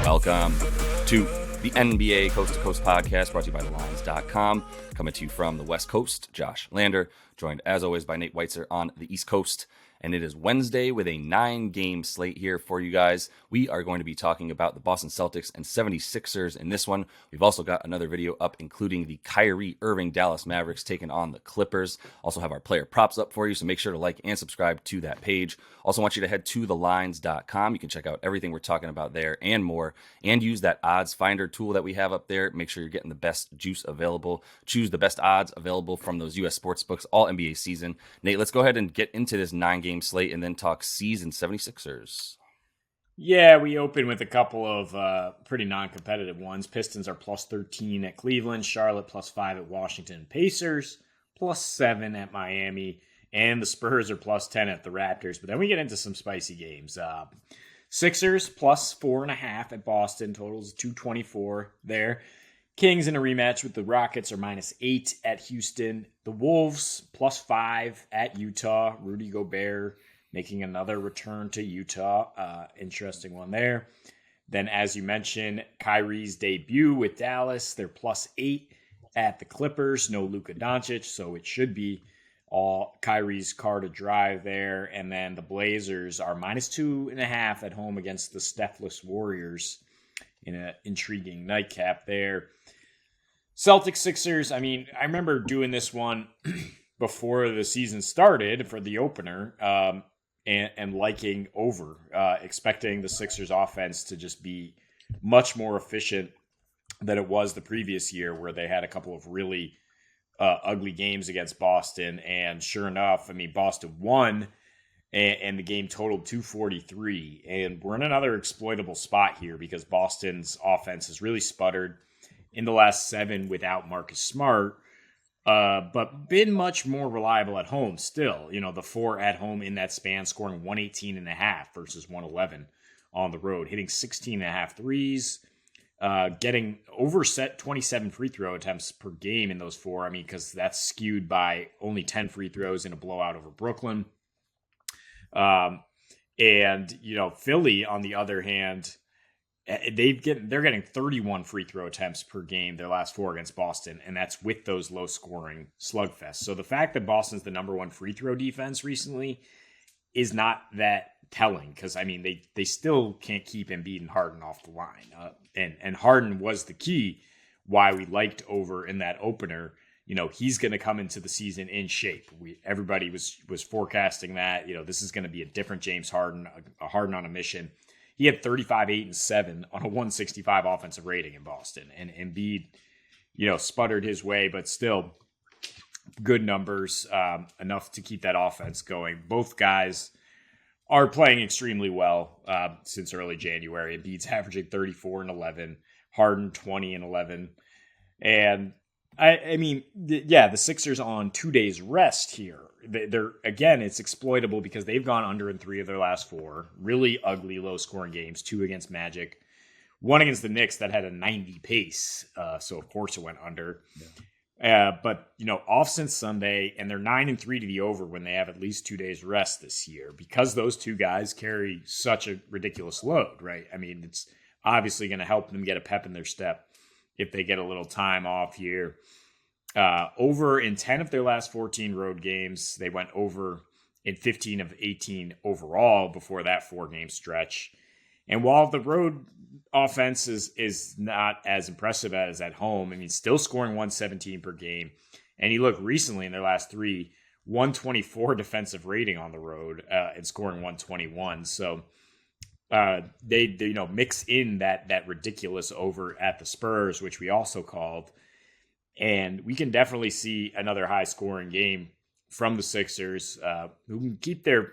Welcome to the NBA Coast to Coast podcast brought to you by thelines.com. Coming to you from the West Coast, Josh Lander, joined as always by Nate Weitzer on the East Coast. And it is Wednesday with a 9-game slate here for you guys. We are going to be talking about the Boston Celtics and 76ers in this one. We've also got another video up, including the Kyrie Irving Dallas Mavericks taking on the Clippers. Also have our player props up for you, so make sure to like and subscribe to that page. Also want you to head to thelines.com. You can check out everything we're talking about there and more, and use that odds finder tool that we have up there. Make sure you're getting the best juice available. Choose the best odds available from those U.S. sports books all NBA season. Nate, let's go ahead and get into this 9-game slate and then talk season 76ers. Yeah, we open with a couple of pretty non-competitive ones. Pistons are plus 13 at Cleveland, Charlotte plus 5 at Washington, Pacers plus 7 at Miami, and the Spurs are plus 10 at the Raptors. But then we get into some spicy games. Sixers plus 4.5 at Boston, totals 224 there. Kings in a rematch with the Rockets are minus 8 at Houston. The Wolves plus 5 at Utah. Rudy Gobert making another return to Utah. Interesting one there. Then, as you mentioned, Kyrie's debut with Dallas. They're plus 8 at the Clippers. No Luka Doncic, so it should be all Kyrie's car to drive there. And then the Blazers are minus 2.5 at home against the Stephless Warriors in an intriguing nightcap there. Celtics Sixers, I remember doing this one before the season started for the opener and liking over, expecting the Sixers offense to just be much more efficient than it was the previous year, where they had a couple of really ugly games against Boston. And sure enough, Boston won and the game totaled 243. And we're in another exploitable spot here because Boston's offense has really sputtered in the last 7 without Marcus Smart, but been much more reliable at home still. The 4 at home in that span, scoring 118.5 versus 111 on the road, hitting 16.5 threes, getting over 27 free throw attempts per game in those 4. Because that's skewed by only 10 free throws in a blowout over Brooklyn. And Philly, on the other hand, they're getting 31 free throw attempts per game their last 4 against Boston, and that's with those low scoring slugfests. So the fact that Boston's the number 1 free throw defense recently is not that telling, because they still can't keep Embiid and Harden off the line, and Harden was the key why we liked over in that opener. He's going to come into the season in shape. Everybody was forecasting that. This is going to be a different James Harden, a Harden on a mission. He had 35, 8, and 7 on a 165 offensive rating in Boston. And Embiid, sputtered his way, but still good numbers, enough to keep that offense going. Both guys are playing extremely well since early January. Embiid's averaging 34 and 11, Harden 20 and 11. And the Sixers on 2 days rest here. They're again, it's exploitable because they've gone under in 3 of their last 4. Really ugly, low-scoring games. 2 against Magic, 1 against the Knicks that had a 90 pace. So of course it went under. Yeah. But off since Sunday, and they're 9-3 to the over when they have at least 2 days rest this year, because those 2 guys carry such a ridiculous load, right? It's obviously going to help them get a pep in their step if they get a little time off here. Over in 10 of their last 14 road games. They went over in 15 of 18 overall before that 4-game stretch. And while the road offense is not as impressive as at home, still scoring 117 per game. And you look recently in their last 3, 124 defensive rating on the road and scoring 121. So they mix in that ridiculous over at the Spurs, which we also called. And we can definitely see another high-scoring game from the Sixers, who can keep their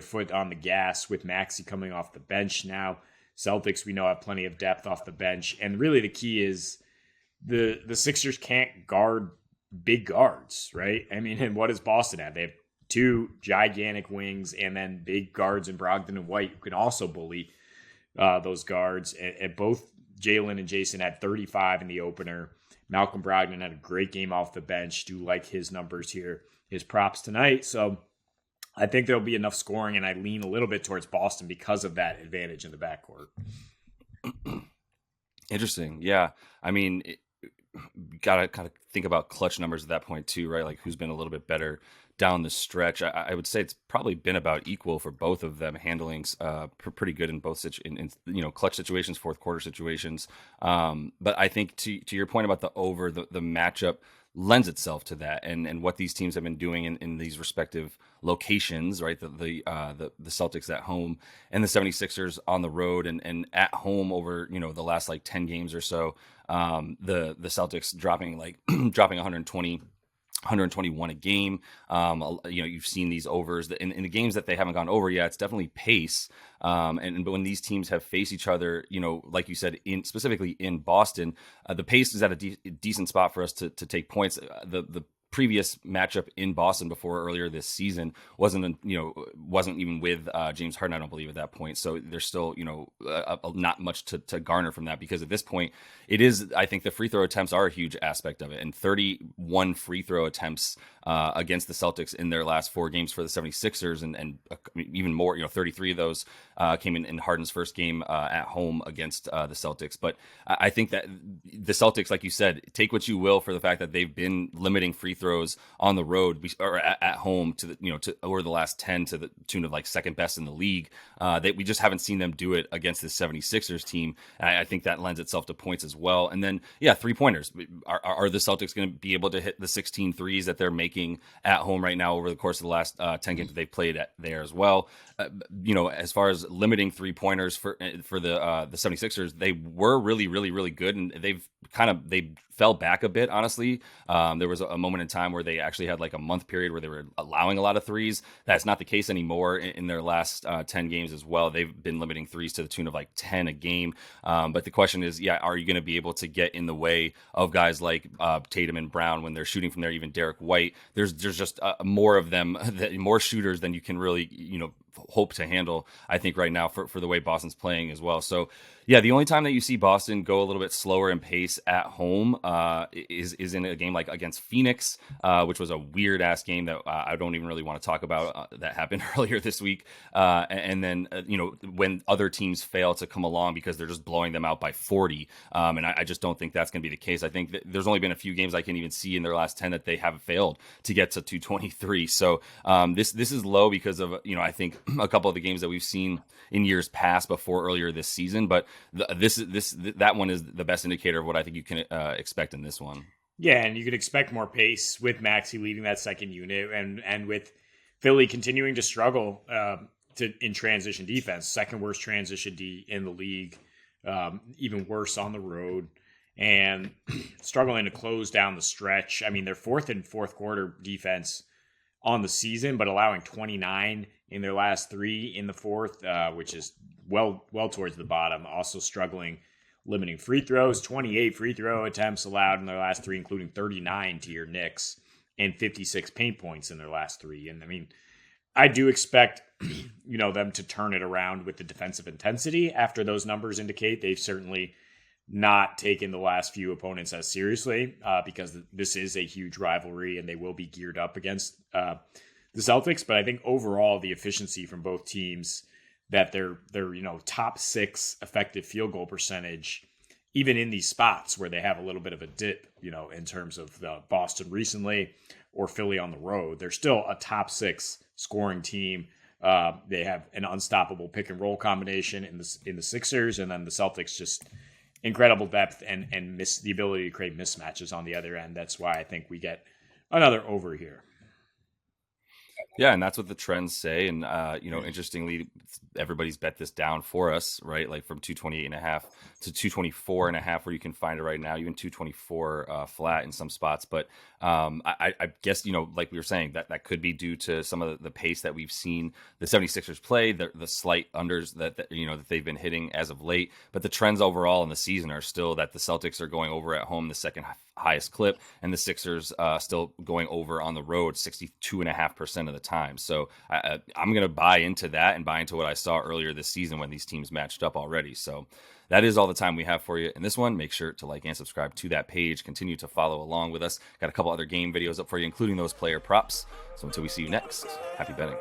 foot on the gas with Maxey coming off the bench now. Celtics, we know, have plenty of depth off the bench. And really the key is the Sixers can't guard big guards, right? And what does Boston have? They have 2 gigantic wings and then big guards in Brogdon and White, who can also bully those guards. And both Jalen and Jason had 35 in the opener. Malcolm Brogdon had a great game off the bench. Do like his numbers here, his props tonight. So I think there'll be enough scoring, and I lean a little bit towards Boston because of that advantage in the backcourt. Interesting. Yeah. I mean, gotta kind of think about clutch numbers at that point too, right? Like who's been a little bit better down the stretch. I would say it's probably been about equal for both of them, handling pretty good in both in clutch situations, fourth quarter situations. But I think to your point about the over, the matchup lends itself to that, and what these teams have been doing in these respective locations, right? The Celtics at home and the 76ers on the road, and at home over the last like 10 games or so. The Celtics dropping dropping 121 a game. You've seen these overs in the games that they haven't gone over yet. It's definitely pace. But when these teams have faced each other, like you said, specifically in Boston, the pace is at a decent spot for us to take points. The previous matchup in Boston before earlier this season wasn't even with James Harden, I don't believe, at that point. So there's still not much to garner from that, because at this point it is, I think the free throw attempts are a huge aspect of it, and 31 free throw attempts against the Celtics in their last 4 games for the 76ers, and even more, 33 of those came in Harden's first game at home against the Celtics. But I think that the Celtics, like you said, take what you will for the fact that they've been limiting free throws on the road or at home to over the last 10 to the tune of like second best in the league. We just haven't seen them do it against the 76ers team. And I think that lends itself to points as well. And then, yeah, 3-pointers. Are the Celtics going to be able to hit the 16 threes that they're making at home right now over the course of the last 10 games that they've played there as well? As far as limiting 3-pointers for the 76ers, they were really, really, really good, and they fell back a bit, honestly. There was a moment in time where they actually had like a month period where they were allowing a lot of threes. That's not the case anymore in their last 10 games as well. They've been limiting threes to the tune of like 10 a game. But the question is, are you going to be able to get in the way of guys like Tatum and Brown when they're shooting from there? Even Derek White, there's just more of them, more shooters than you can really, hope to handle, I think, right now for the way Boston's playing as well. So yeah, the only time that you see Boston go a little bit slower in pace at home is in a game like against Phoenix, which was a weird ass game that I don't even really want to talk about, that happened earlier this week. And then when other teams fail to come along because they're just blowing them out by 40. And I just don't think that's going to be the case. I think that there's only been a few games I can even see in their last 10 that they have failed to get to 223. So this is low because of I think a couple of the games that we've seen in years past before earlier this season, but that one is the best indicator of what I think you can expect in this one. Yeah, and you could expect more pace with Maxey leading that second unit, and with Philly continuing to struggle in transition defense, second worst transition D in the league, even worse on the road, and struggling to close down the stretch. I mean, they're fourth in fourth quarter defense on the season, but allowing 29 in their last 3 in the fourth, which is well towards the bottom. Also struggling limiting free throws, 28 free throw attempts allowed in their last 3, including 39 to your Knicks, and 56 paint points in their last 3. And I mean, I do expect them to turn it around with the defensive intensity after those numbers indicate. They've certainly not taken the last few opponents as seriously because this is a huge rivalry and they will be geared up against the Celtics. But I think overall the efficiency from both teams, that they're top 6 effective field goal percentage, even in these spots where they have a little bit of a dip, in terms of the Boston recently or Philly on the road, they're still a top 6 scoring team. They have an unstoppable pick and roll combination in the Sixers, and then the Celtics just incredible depth and the ability to create mismatches on the other end. That's why I think we get another over here. Yeah, and that's what the trends say. And, interestingly, everybody's bet this down for us, right? Like from 228.5 to 224.5, where you can find it right now, even 224 flat in some spots. But I guess, like we were saying, that could be due to some of the pace that we've seen the 76ers play, the slight unders that they've been hitting as of late. But the trends overall in the season are still that the Celtics are going over at home the second highest clip, and the Sixers still going over on the road 62.5% of the time. So I'm going to buy into that and buy into what I saw earlier this season when these teams matched up already. So that is all the time we have for you in this one. Make sure to like and subscribe to that page. Continue to follow along with us. Got a couple other game videos up for you, including those player props. So until we see you next, happy betting.